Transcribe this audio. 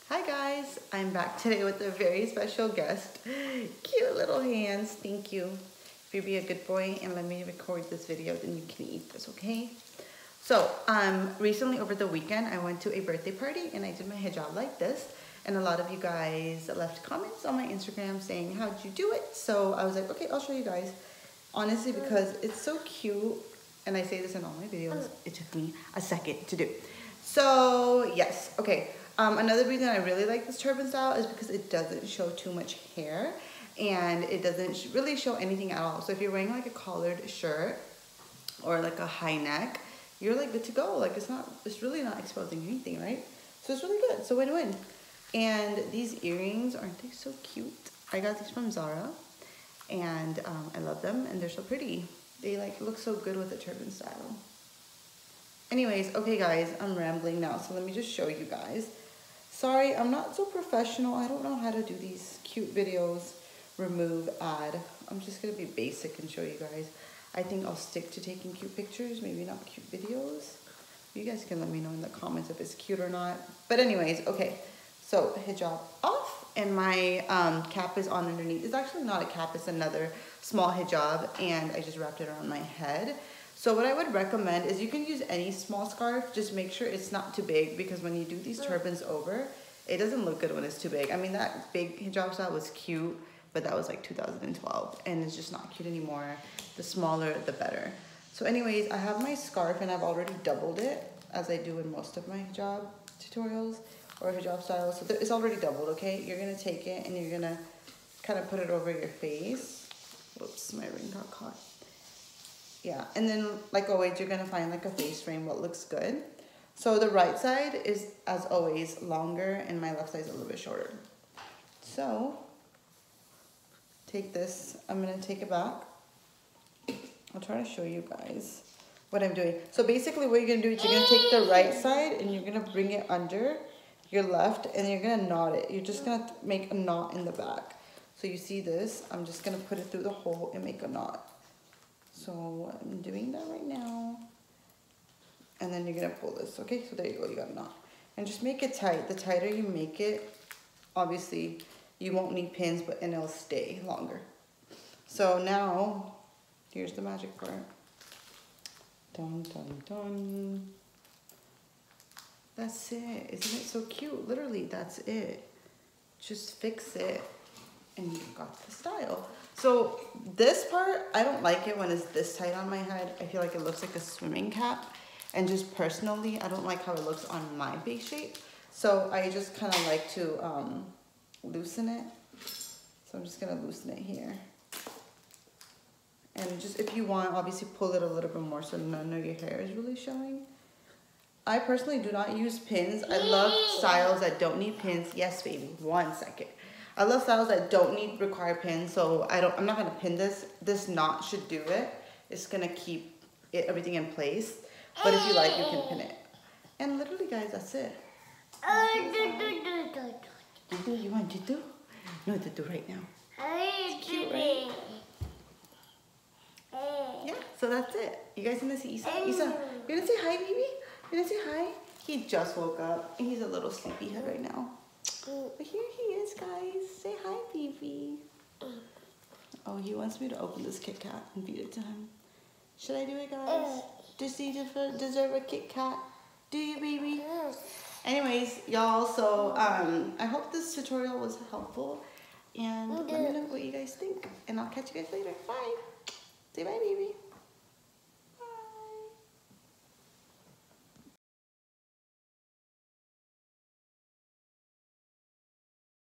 Hi guys, I'm back today with a very special guest. Cute little hands, thank you. If you be a good boy and let me record this video, then you can eat this, okay? So, recently over the weekend, I went to a birthday party and I did my hijab like this. And a lot of you guys left comments on my Instagram saying, how'd you do it? So I was like, okay, I'll show you guys. Honestly, because it's so cute, and I say this in all my videos, it took me a second to do. So, yes, okay. Another reason I really like this turban style is because it doesn't show too much hair and it doesn't really show anything at all. So if you're wearing like a collared shirt or like a high neck, you're like good to go. Like it's really not exposing anything, right? So it's really good. So win-win. And these earrings, aren't they so cute? I got these from Zara and I love them and they're so pretty. They like look so good with the turban style. Anyways, okay guys, I'm rambling now. So let me just show you guys. Sorry, I'm not so professional. I don't know how to do these cute videos, remove, add. I'm just gonna be basic and show you guys. I think I'll stick to taking cute pictures, maybe not cute videos. You guys can let me know in the comments if it's cute or not. But anyways, okay. So hijab off and my cap is on underneath. It's actually not a cap, it's another small hijab and I just wrapped it around my head. So what I would recommend is you can use any small scarf, just make sure it's not too big because when you do these turbans over, it doesn't look good when it's too big. I mean, that big hijab style was cute, but that was like 2012 and it's just not cute anymore. The smaller, the better. So anyways, I have my scarf and I've already doubled it as I do in most of my hijab tutorials or hijab styles. So it's already doubled, okay? You're gonna take it and you're gonna kind of put it over your face. Whoops, my ring got caught. Yeah, and then like always, you're gonna find like a face frame what looks good. So the right side is, as always, longer and my left side is a little bit shorter. So, take this, I'm gonna take it back. I'll try to show you guys what I'm doing. So basically what you're gonna do is you're gonna take the right side and you're gonna bring it under your left and you're gonna knot it. You're just gonna make a knot in the back. So you see this, I'm just gonna put it through the hole and make a knot. So I'm doing that right now. And then you're gonna pull this, okay? So there you go, you got a knot. And just make it tight. The tighter you make it, obviously you won't need pins, and it'll stay longer. So now, here's the magic part. Dun, dun, dun. That's it, isn't it so cute? Literally, that's it. Just fix it and you've got the style. So this part, I don't like it when it's this tight on my head. I feel like it looks like a swimming cap. And just personally, I don't like how it looks on my face shape. So I just kind of like to loosen it. So I'm just gonna loosen it here. And just if you want, obviously pull it a little bit more so none of your hair is really showing. I personally do not use pins. I love styles that don't need pins. Yes, baby, 1 second. I love styles that don't require pins, so I'm not gonna pin this. This knot should do it. It's gonna keep everything in place. But if you like, you can pin it. And literally, guys, that's it. You want to do? No, to do right now. It's cute, right? Yeah, so that's it. You guys gonna see Isa? Isa, you gonna say hi, baby? You gonna say hi? He just woke up and he's a little sleepyhead right now. But here he is, guys. Say hi, baby. Oh, he wants me to open this Kit Kat and feed it to him. Should I do it, guys? Does he deserve a Kit Kat? Do you, baby? Anyways, y'all, so I hope this tutorial was helpful. And let me know what you guys think. And I'll catch you guys later. Bye. Say bye, baby.